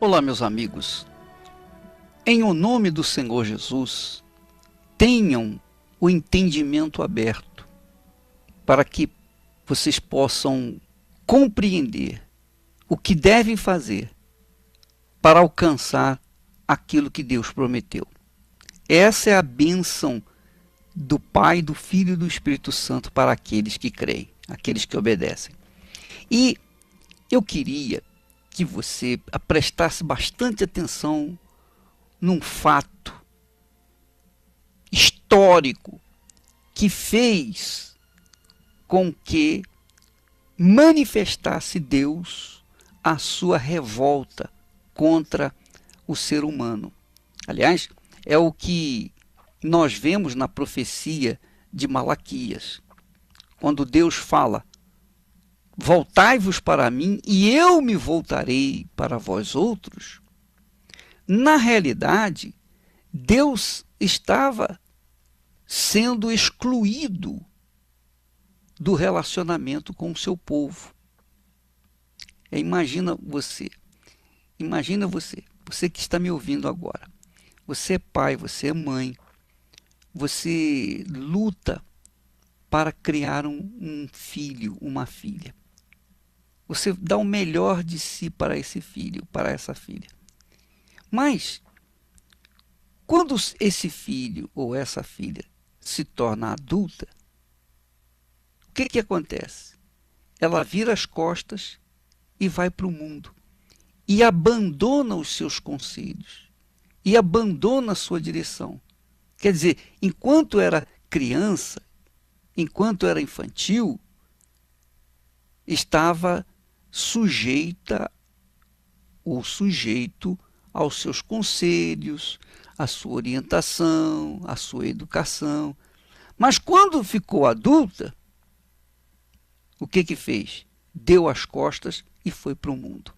Olá, meus amigos. Em o nome do Senhor Jesus, tenham o entendimento aberto para que vocês possam compreender o que devem fazer para alcançar aquilo que Deus prometeu. Essa é a bênção do Pai, do Filho e do Espírito Santo para aqueles que creem, aqueles que obedecem. E eu queria que você prestasse bastante atenção num fato histórico que fez com que manifestasse Deus a sua revolta contra o ser humano. Aliás, é o que nós vemos na profecia de Malaquias, quando Deus fala: voltai-vos para mim e eu me voltarei para vós outros. Na realidade, Deus estava sendo excluído do relacionamento com o seu povo. Imagina você que está me ouvindo agora. Você é pai, você é mãe, você luta para criar um filho, uma filha. Você dá o melhor de si para esse filho, para essa filha. Mas, quando esse filho ou essa filha se torna adulta, o que acontece? Ela vira as costas e vai para o mundo. E abandona os seus conselhos. E abandona a sua direção. Quer dizer, enquanto era criança, enquanto era infantil, estava sujeita ou sujeito aos seus conselhos, à sua orientação, à sua educação. Mas quando ficou adulta, o que fez? Deu as costas e foi para o mundo,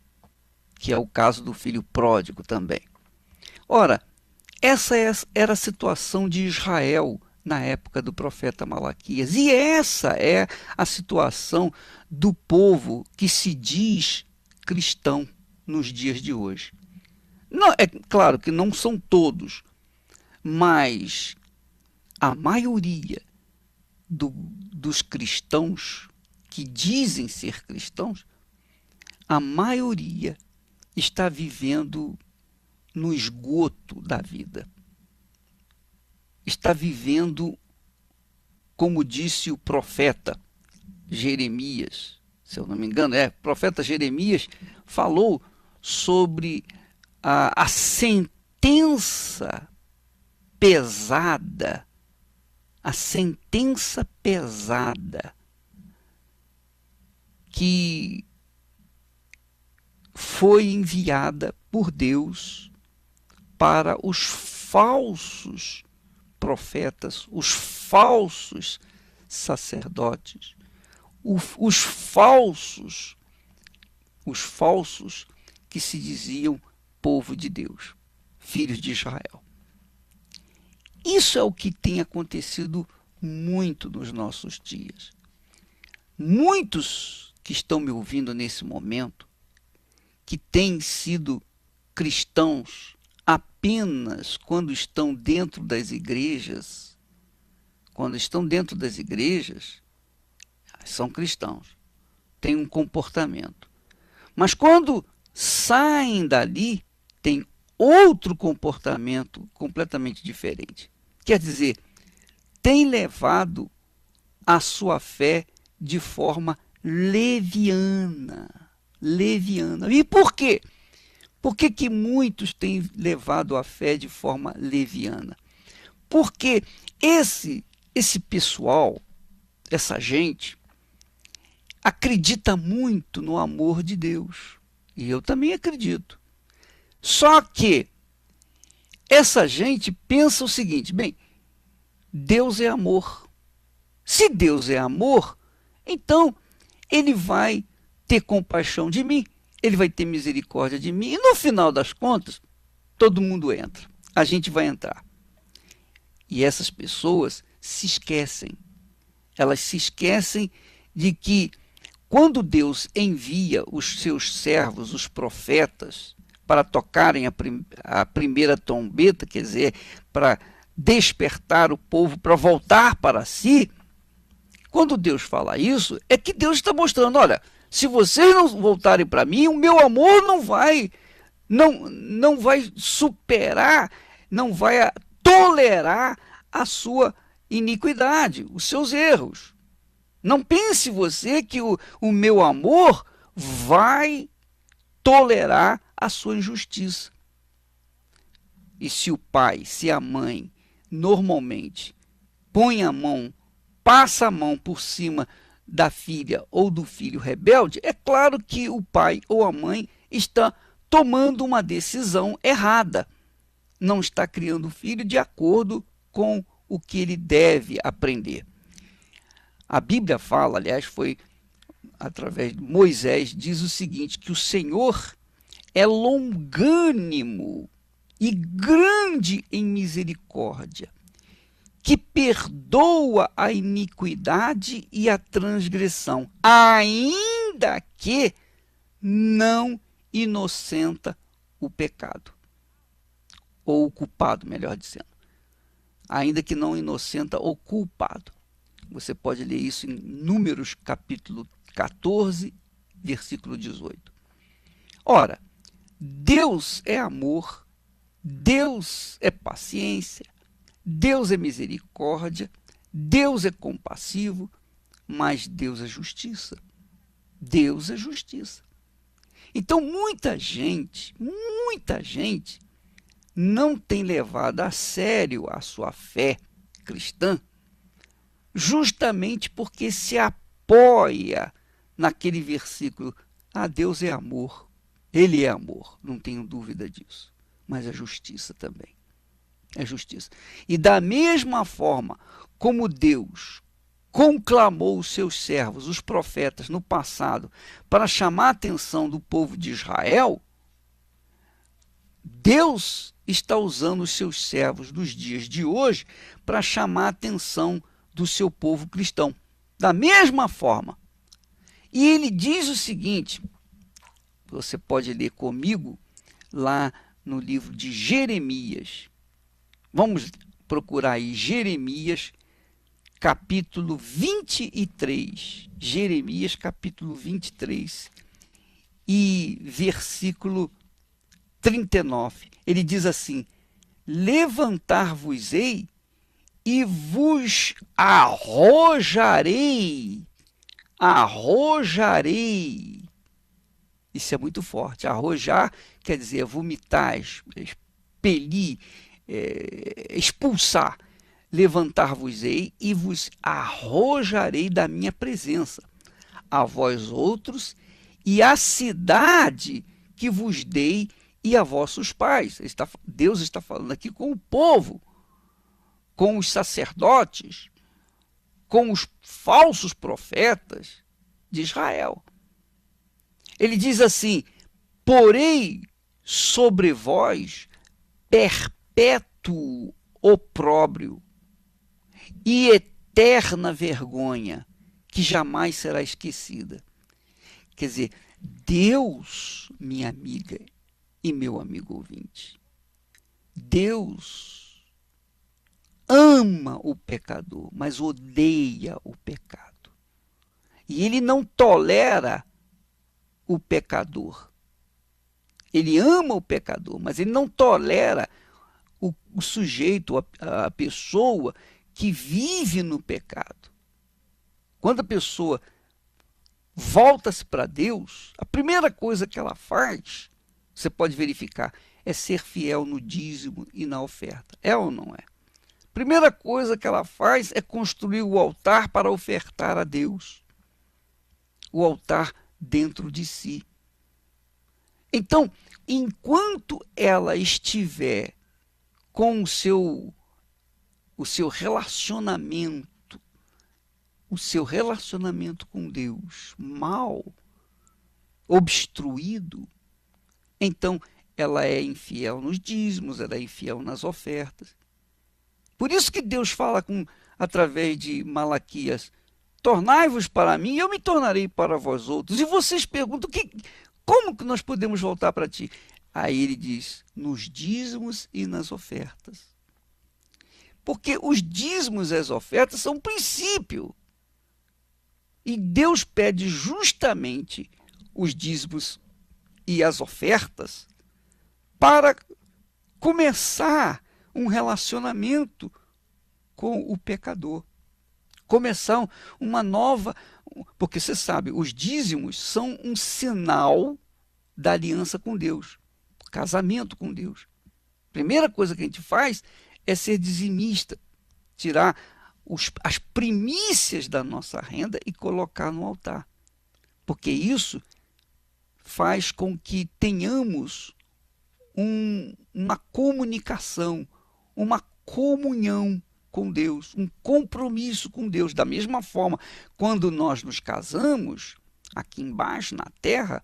que é o caso do filho pródigo também. Ora, essa era a situação de Israel na época do profeta Malaquias. E essa é a situação do povo que se diz cristão nos dias de hoje. Não, é claro que não são todos, mas a maioria dos cristãos que dizem ser cristãos, a maioria está vivendo no esgoto da vida. Está vivendo, como disse o profeta Jeremias, se eu não me engano, o profeta Jeremias falou sobre a sentença pesada, que foi enviada por Deus para os falsos profetas, os falsos sacerdotes, os falsos que se diziam povo de Deus, filhos de Israel. Isso é o que tem acontecido muito nos nossos dias. Muitos que estão me ouvindo nesse momento, que têm sido cristãos apenas quando estão dentro das igrejas, são cristãos, têm um comportamento. Mas quando saem dali, têm outro comportamento completamente diferente. Quer dizer, têm levado a sua fé de forma leviana. E por quê? Por que muitos têm levado a fé de forma leviana? Porque esse pessoal, essa gente, acredita muito no amor de Deus. E eu também acredito. Só que essa gente pensa o seguinte: bem, Deus é amor. Se Deus é amor, então ele vai ter compaixão de mim, ele vai ter misericórdia de mim, e no final das contas, todo mundo entra. A gente vai entrar. E essas pessoas se esquecem. Elas se esquecem de que quando Deus envia os seus servos, os profetas, para tocarem a primeira trombeta, quer dizer, para despertar o povo para voltar para si. Quando Deus fala isso, é que Deus está mostrando, olha, se vocês não voltarem para mim, o meu amor não vai superar, não vai tolerar a sua iniquidade, os seus erros. Não pense você que o meu amor vai tolerar a sua injustiça. E se o pai, se a mãe, normalmente põe a mão, passa a mão por cima da filha ou do filho rebelde, é claro que o pai ou a mãe está tomando uma decisão errada. Não está criando o filho de acordo com o que ele deve aprender. A Bíblia fala, aliás, foi através de Moisés, diz o seguinte, que o Senhor é longânimo e grande em misericórdia, que perdoa a iniquidade e a transgressão, ainda que não inocenta o pecado, ou o culpado, melhor dizendo. Ainda que não inocenta o culpado. Você pode ler isso em Números capítulo 14, versículo 18. Ora, Deus é amor, Deus é paciência, Deus é misericórdia, Deus é compassivo, mas Deus é justiça. Deus é justiça. Então muita gente não tem levado a sério a sua fé cristã, justamente porque se apoia naquele versículo, Deus é amor, Ele é amor, não tenho dúvida disso, mas é justiça também, é justiça. E da mesma forma como Deus conclamou os seus servos, os profetas, no passado, para chamar a atenção do povo de Israel, Deus está usando os seus servos dos dias de hoje para chamar a atenção do seu povo cristão. Da mesma forma. E ele diz o seguinte, você pode ler comigo lá no livro de Jeremias. Vamos procurar aí Jeremias, capítulo 23. Jeremias, capítulo 23 e versículo 39. Ele diz assim, levantar-vos-ei e vos arrojarei. Arrojarei. Isso é muito forte. Arrojar quer dizer vomitar, expelir, expulsar. Levantar-vos-ei e vos arrojarei da minha presença, a vós outros, e a cidade que vos dei e a vossos pais. Deus está falando aqui com o povo, com os sacerdotes, com os falsos profetas de Israel. Ele diz assim, porei sobre vós perpétuo opróbrio e eterna vergonha, que jamais será esquecida. Quer dizer, Deus, minha amiga e meu amigo ouvinte, Deus ama o pecador, mas odeia o pecado. E Ele não tolera o pecador. Ele ama o pecador, mas Ele não tolera o sujeito, a pessoa que vive no pecado. Quando a pessoa volta-se para Deus, a primeira coisa que ela faz, você pode verificar, é ser fiel no dízimo e na oferta. É ou não é? Primeira coisa que ela faz é construir o altar para ofertar a Deus. O altar dentro de si. Então, enquanto ela estiver com o seu relacionamento com Deus mal, obstruído, então ela é infiel nos dízimos, ela é infiel nas ofertas. Por isso que Deus fala através de Malaquias, tornai-vos para mim e eu me tornarei para vós outros. E vocês perguntam, como que nós podemos voltar para ti? Aí ele diz, nos dízimos e nas ofertas. Porque os dízimos e as ofertas são um princípio. E Deus pede justamente os dízimos e as ofertas para começar um relacionamento com o pecador. Começar uma nova... Porque você sabe, os dízimos são um sinal da aliança com Deus, casamento com Deus. Primeira coisa que a gente faz é ser dizimista, tirar as primícias da nossa renda e colocar no altar. Porque isso faz com que tenhamos uma comunicação, uma comunhão com Deus, um compromisso com Deus. Da mesma forma, quando nós nos casamos, aqui embaixo na terra,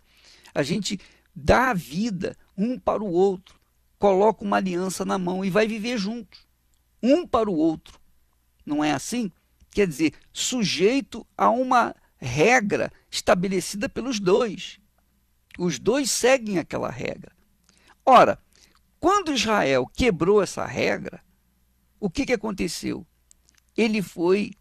a gente dá a vida um para o outro, coloca uma aliança na mão e vai viver juntos, um para o outro. Não é assim? Quer dizer, sujeito a uma regra estabelecida pelos dois. Os dois seguem aquela regra. Ora, quando Israel quebrou essa regra, o que aconteceu? Ele foi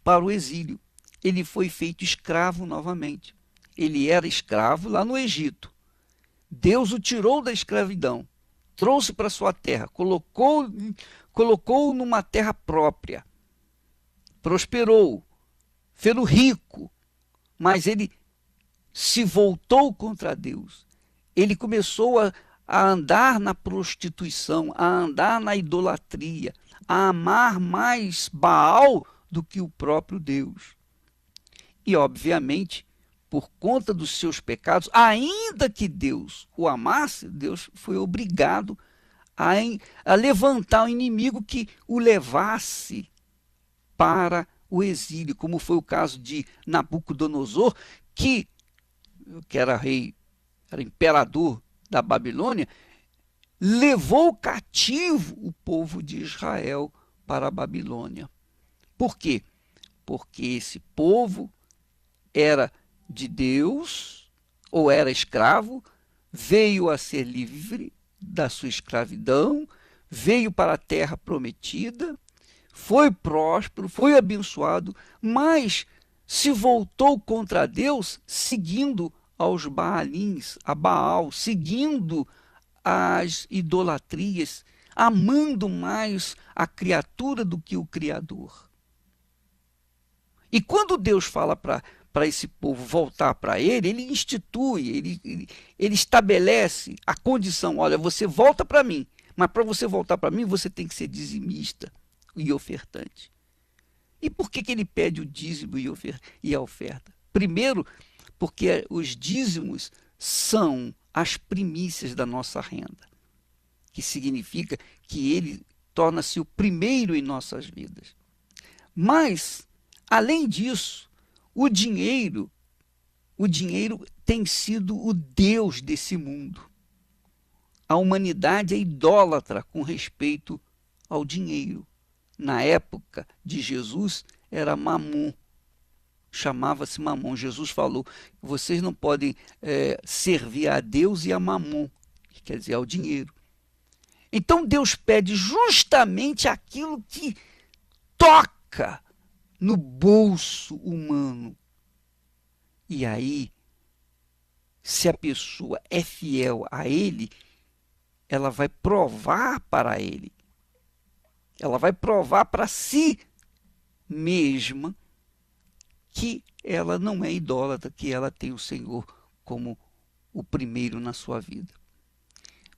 para o exílio. Ele foi feito escravo novamente. Ele era escravo lá no Egito. Deus o tirou da escravidão, trouxe para sua terra, colocou numa terra própria, prosperou, fez-o rico, mas ele se voltou contra Deus. Ele começou a andar na prostituição, a andar na idolatria, a amar mais Baal do que o próprio Deus. E, obviamente, por conta dos seus pecados, ainda que Deus o amasse, Deus foi obrigado a levantar um inimigo que o levasse para o exílio, como foi o caso de Nabucodonosor, que era rei, era imperador da Babilônia, levou cativo o povo de Israel para a Babilônia. Por quê? Porque esse povo era de Deus, ou era escravo, veio a ser livre da sua escravidão, veio para a terra prometida, foi próspero, foi abençoado, mas se voltou contra Deus, seguindo aos Baalins, a Baal, seguindo as idolatrias, amando mais a criatura do que o Criador. E quando Deus fala para esse povo voltar para ele institui, ele estabelece a condição, olha, você volta para mim, mas para você voltar para mim, você tem que ser dizimista e ofertante. E por que ele pede o dízimo e a oferta? Primeiro, porque os dízimos são as primícias da nossa renda, que significa que ele torna-se o primeiro em nossas vidas. Mas, além disso, o dinheiro tem sido o Deus desse mundo. A humanidade é idólatra com respeito ao dinheiro. Na época de Jesus, era Mamon. Chamava-se Mamon. Jesus falou, vocês não podem servir a Deus e a Mamon, que quer dizer ao dinheiro. Então Deus pede justamente aquilo que toca no bolso humano. E aí, se a pessoa é fiel a ele, ela vai provar para ele. Ela vai provar para si mesma que ela não é idólatra, que ela tem o Senhor como o primeiro na sua vida.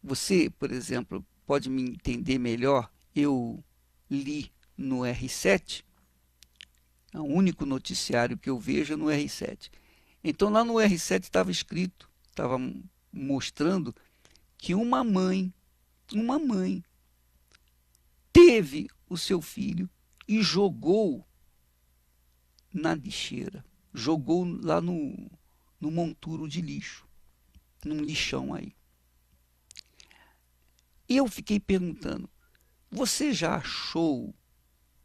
Você, por exemplo, pode me entender melhor? Eu li no R7, o único noticiário que eu vejo é no R7. Então lá no R7 estava escrito, estava mostrando que uma mãe teve o seu filho e jogou na lixeira, jogou lá no monturo de lixo, num lixão aí. E eu fiquei perguntando, você já achou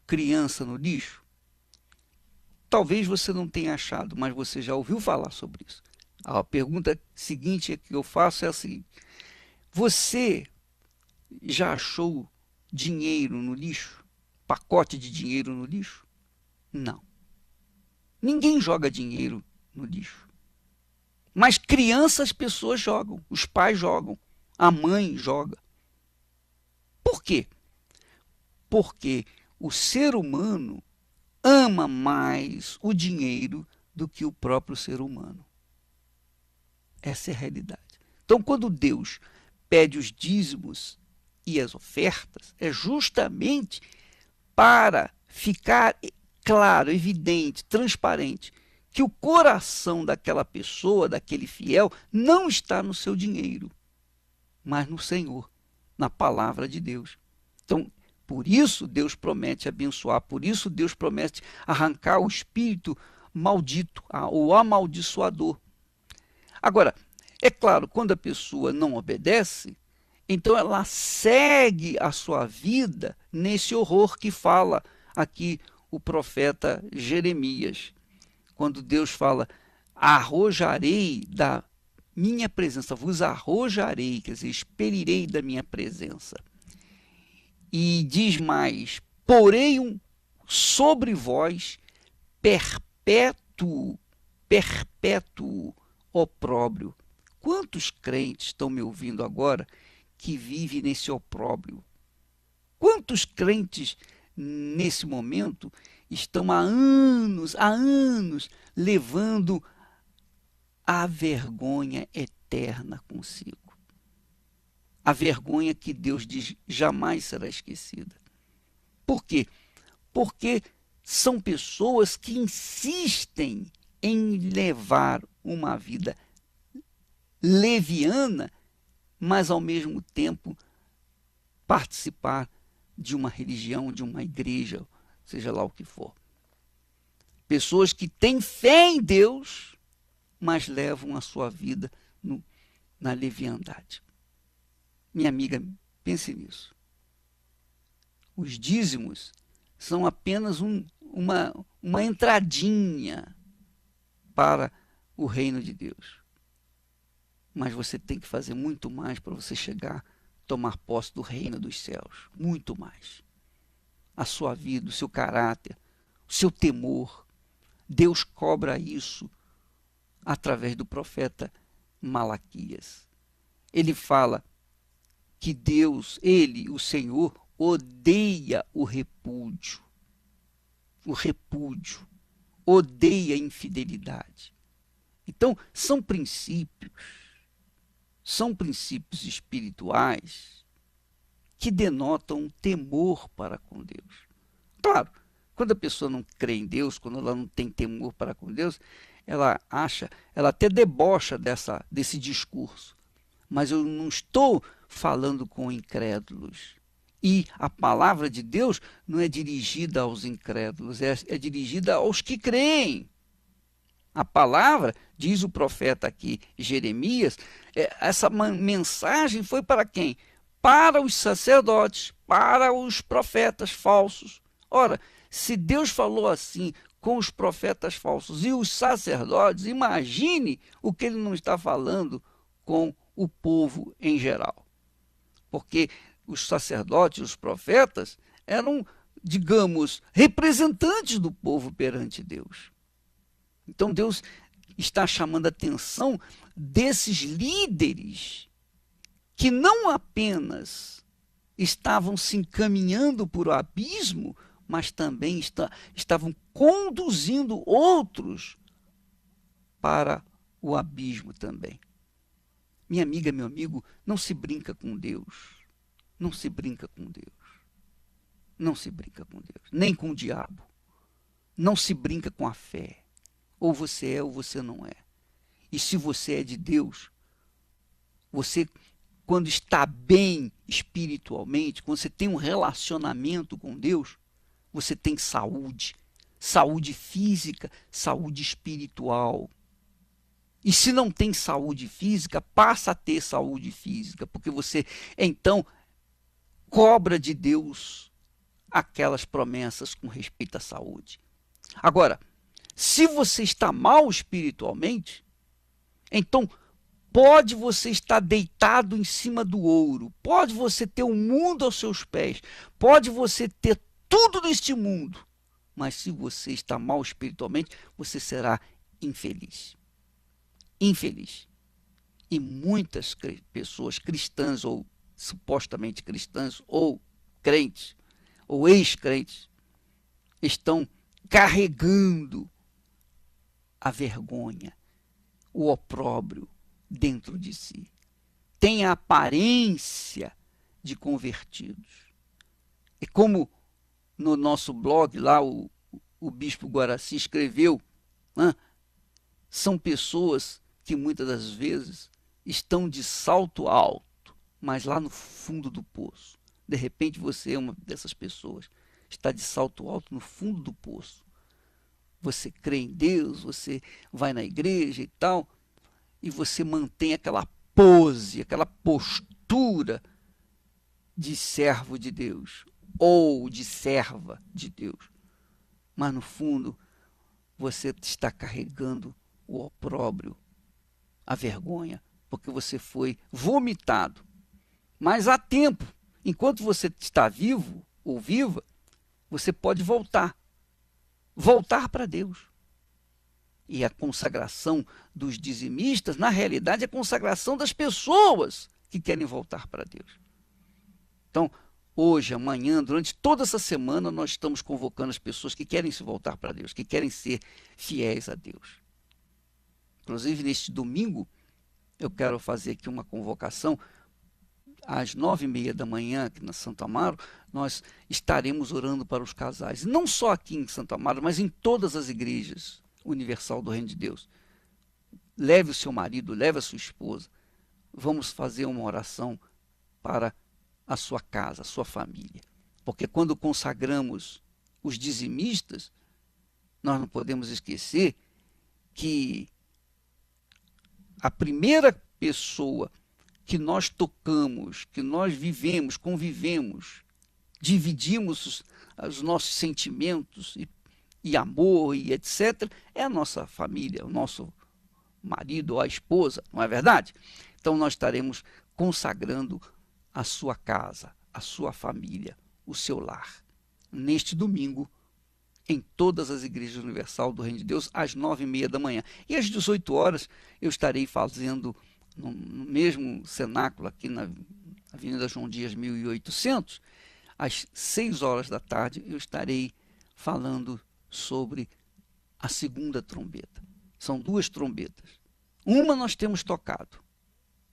criança no lixo? Talvez você não tenha achado, mas você já ouviu falar sobre isso. A pergunta seguinte que eu faço é a seguinte: você já achou dinheiro no lixo? Pacote de dinheiro no lixo? Não. Ninguém joga dinheiro no lixo. Mas crianças, as pessoas jogam, os pais jogam, a mãe joga. Por quê? Porque o ser humano ama mais o dinheiro do que o próprio ser humano. Essa é a realidade. Então, quando Deus pede os dízimos e as ofertas, é justamente para ficar claro, evidente, transparente, que o coração daquela pessoa, daquele fiel, não está no seu dinheiro, mas no Senhor, na palavra de Deus. Então, por isso Deus promete abençoar, por isso Deus promete arrancar o espírito maldito, o amaldiçoador. Agora, é claro, quando a pessoa não obedece, então ela segue a sua vida nesse horror que fala aqui o profeta Jeremias. Quando Deus fala, arrojarei da minha presença, vos arrojarei, quer dizer, expelirei da minha presença. E diz mais, porém sobre vós perpétuo opróbrio. Quantos crentes estão me ouvindo agora que vivem nesse opróbrio? Quantos crentes nesse momento estão há anos levando a vergonha eterna consigo? A vergonha que Deus diz jamais será esquecida. Por quê? Porque são pessoas que insistem em levar uma vida leviana, mas ao mesmo tempo participar de uma religião, de uma igreja, seja lá o que for. Pessoas que têm fé em Deus, mas levam a sua vida na leviandade. Minha amiga, pense nisso. Os dízimos são apenas uma entradinha para o reino de Deus. Mas você tem que fazer muito mais para você chegar a tomar posse do reino dos céus. Muito mais. A sua vida, o seu caráter, o seu temor. Deus cobra isso através do profeta Malaquias. Ele fala que Deus, ele, o Senhor, odeia o repúdio. O repúdio. Odeia a infidelidade. Então, são princípios espirituais que denotam um temor para com Deus. Claro, quando a pessoa não crê em Deus, quando ela não tem temor para com Deus, ela até debocha desse discurso. Mas eu não estou falando com incrédulos. E a palavra de Deus não é dirigida aos incrédulos, é dirigida aos que creem. A palavra, diz o profeta aqui, Jeremias, essa mensagem foi para quem? Para os sacerdotes, para os profetas falsos. Ora, se Deus falou assim com os profetas falsos e os sacerdotes, imagine o que ele não está falando com o povo em geral. Porque os sacerdotes, os profetas, eram, digamos, representantes do povo perante Deus. Então Deus está chamando a atenção desses líderes que não apenas estavam se encaminhando para o abismo, mas também estavam conduzindo outros para o abismo também. Minha amiga, meu amigo, não se brinca com Deus. Não se brinca com Deus. Não se brinca com Deus. Nem com o diabo. Não se brinca com a fé. Ou você é ou você não é. E se você é de Deus, você, quando está bem espiritualmente, quando você tem um relacionamento com Deus, você tem saúde. Saúde física, saúde espiritual. E se não tem saúde física, passa a ter saúde física, porque você, então, cobra de Deus aquelas promessas com respeito à saúde. Agora, se você está mal espiritualmente, Então, pode você estar deitado em cima do ouro, pode você ter o mundo aos seus pés, pode você ter tudo neste mundo, mas se você está mal espiritualmente, você será infeliz. Infeliz. E muitas pessoas cristãs, ou supostamente cristãs, ou crentes, ou ex-crentes, estão carregando a vergonha, o opróbrio dentro de si. Tem a aparência de convertidos. E como no nosso blog lá o Bispo Guaraci escreveu, né, são pessoas que muitas das vezes estão de salto alto, mas lá no fundo do poço. De repente você é uma dessas pessoas, está de salto alto no fundo do poço. Você crê em Deus, você vai na igreja e tal, e você mantém aquela pose, aquela postura de servo de Deus ou de serva de Deus. Mas no fundo você está carregando o opróbrio, a vergonha, porque você foi vomitado. Mas há tempo, enquanto você está vivo ou viva, você pode voltar para Deus. E a consagração dos dizimistas, na realidade, é a consagração das pessoas que querem voltar para Deus. Então, hoje, amanhã, durante toda essa semana, nós estamos convocando as pessoas que querem se voltar para Deus, que querem ser fiéis a Deus. Inclusive, neste domingo, eu quero fazer aqui uma convocação. Às 9h30 da manhã, aqui na Santo Amaro, nós estaremos orando para os casais. Não só aqui em Santo Amaro, mas em todas as igrejas universal do Reino de Deus. Leve o seu marido, leve a sua esposa. Vamos fazer uma oração para a sua casa, a sua família. Porque quando consagramos os dizimistas, nós não podemos esquecer que a primeira pessoa que nós tocamos, que nós vivemos, convivemos, dividimos os nossos sentimentos e amor e etc., é a nossa família, o nosso marido ou a esposa, não é verdade? Então nós estaremos consagrando a sua casa, a sua família, o seu lar, neste domingo, em todas as igrejas universal do Reino de Deus, às 9h30 da manhã. E às 18 horas eu estarei fazendo, no mesmo cenáculo aqui na Avenida João Dias 1800, às 6 horas da tarde eu estarei falando sobre a segunda trombeta. São duas trombetas. Uma nós temos tocado,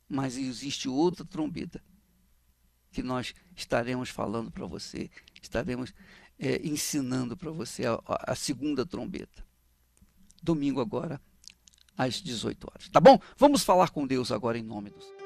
mas existe outra trombeta que nós estaremos falando para você, estaremos ensinando para você a segunda trombeta. Domingo agora, às 18 horas. Tá bom? Vamos falar com Deus agora em nome do Senhor.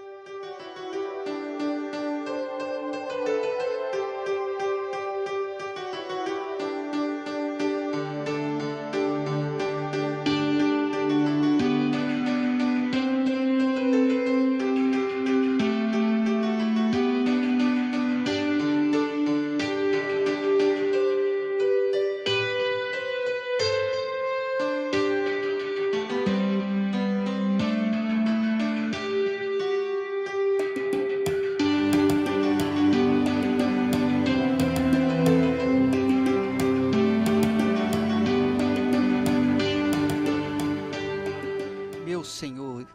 Meu Senhor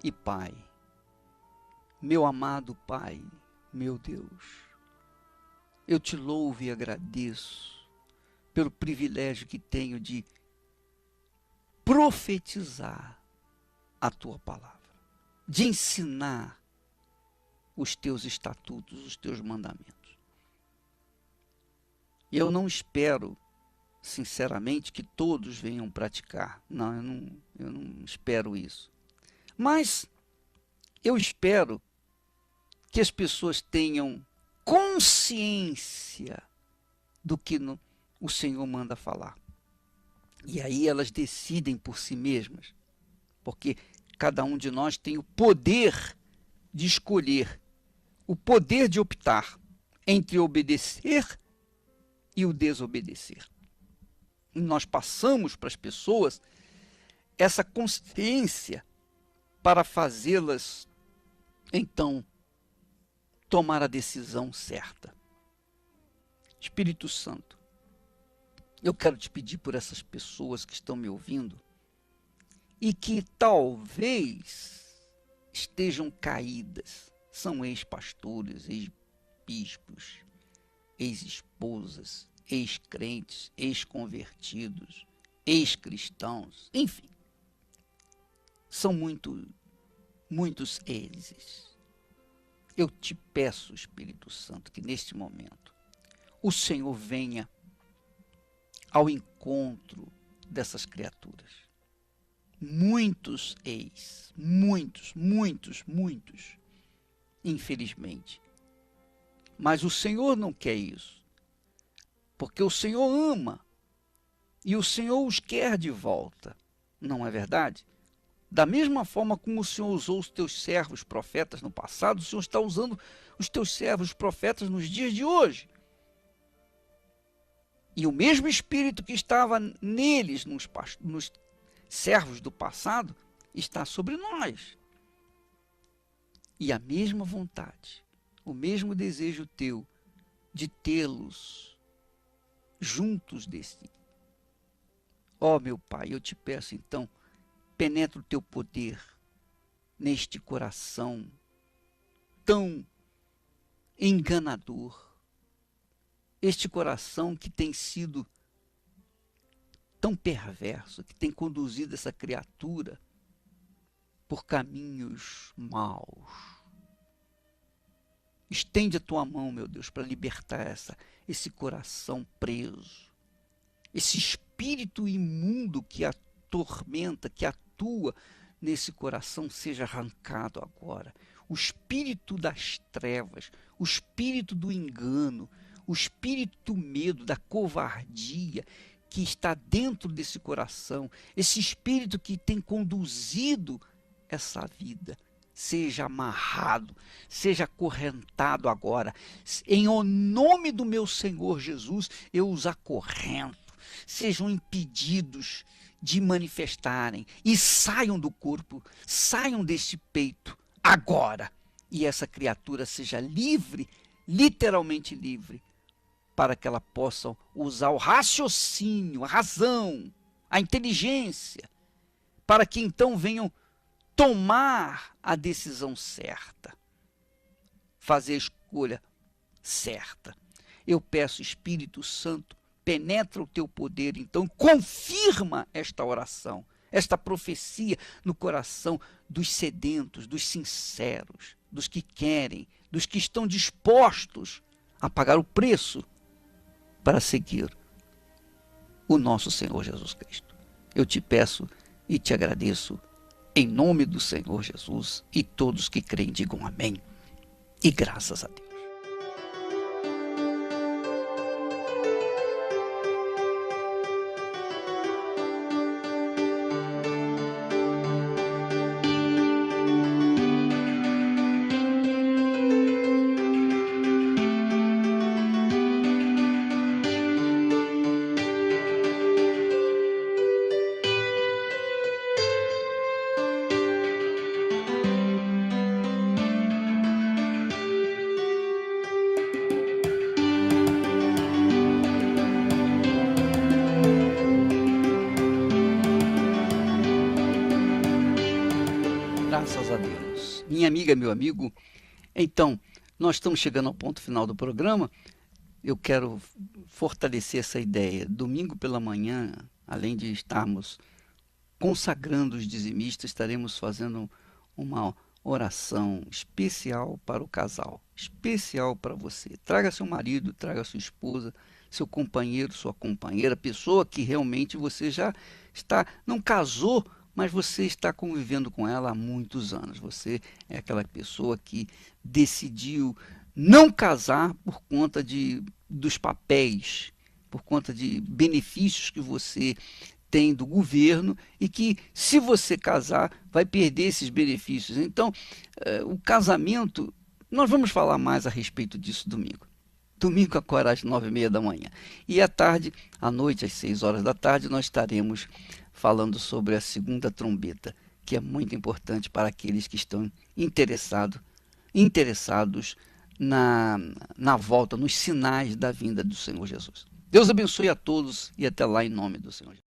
e Pai, meu amado Pai, meu Deus, eu te louvo e agradeço pelo privilégio que tenho de profetizar a tua palavra, de ensinar os teus estatutos, os teus mandamentos. E eu não espero, sinceramente, que todos venham praticar. Não, eu não espero isso. Mas eu espero que as pessoas tenham consciência do que o Senhor manda falar. E aí elas decidem por si mesmas, porque cada um de nós tem o poder de escolher, o poder de optar entre obedecer e o desobedecer. E nós passamos para as pessoas essa consciência para fazê-las, então, tomar a decisão certa. Espírito Santo, eu quero te pedir por essas pessoas que estão me ouvindo e que talvez estejam caídas, são ex-pastores, ex-bispos, ex-esposas, ex-crentes, ex-convertidos, ex-cristãos, enfim, são muitos eles. Eu te peço, Espírito Santo, que neste momento o Senhor venha ao encontro dessas criaturas. Muitos ex, muitos, infelizmente. Mas o Senhor não quer isso, porque o Senhor ama e o Senhor os quer de volta, não é verdade? Da mesma forma como o Senhor usou os teus servos profetas no passado, o Senhor está usando os teus servos profetas nos dias de hoje. E o mesmo Espírito que estava neles, nos servos do passado, está sobre nós. E a mesma vontade, o mesmo desejo teu de tê-los juntos de si. Ó meu Pai, eu te peço então, penetra o teu poder neste coração tão enganador, este coração que tem sido tão perverso, que tem conduzido essa criatura por caminhos maus. Estende a tua mão, meu Deus, para libertar esse coração preso, esse espírito imundo que atormenta, que atua nesse coração, seja arrancado agora. O espírito das trevas, o espírito do engano, o espírito do medo, da covardia que está dentro desse coração, esse espírito que tem conduzido essa vida, seja amarrado, seja acorrentado agora. Em nome do meu Senhor Jesus, eu os acorrento. Sejam impedidos de manifestarem e saiam do corpo, saiam deste peito agora. E essa criatura seja livre, literalmente livre, para que ela possa usar o raciocínio, a razão, a inteligência, para que então venham tomar a decisão certa, fazer a escolha certa. Eu peço, Espírito Santo, penetra o teu poder, então confirma esta oração, esta profecia no coração dos sedentos, dos sinceros, dos que querem, dos que estão dispostos a pagar o preço para seguir o nosso Senhor Jesus Cristo. Eu te peço e te agradeço em nome do Senhor Jesus, e todos que creem digam amém e graças a Deus. Graças a Deus. Minha amiga, meu amigo, então, nós estamos chegando ao ponto final do programa. Eu quero fortalecer essa ideia. Domingo pela manhã, além de estarmos consagrando os dizimistas, estaremos fazendo uma oração especial para o casal, especial para você. Traga seu marido, traga sua esposa, seu companheiro, sua companheira, pessoa que realmente você já está, não casou, mas você está convivendo com ela há muitos anos. Você é aquela pessoa que decidiu não casar por conta dos papéis, por conta de benefícios que você tem do governo e que, se você casar, vai perder esses benefícios. Então, o casamento, nós vamos falar mais a respeito disso domingo. Domingo agora às 9h30 da manhã. E à tarde, à noite, às 6 horas da tarde, nós estaremos falando sobre a segunda trombeta, que é muito importante para aqueles que estão interessados na volta, nos sinais da vinda do Senhor Jesus. Deus abençoe a todos e até lá em nome do Senhor Jesus.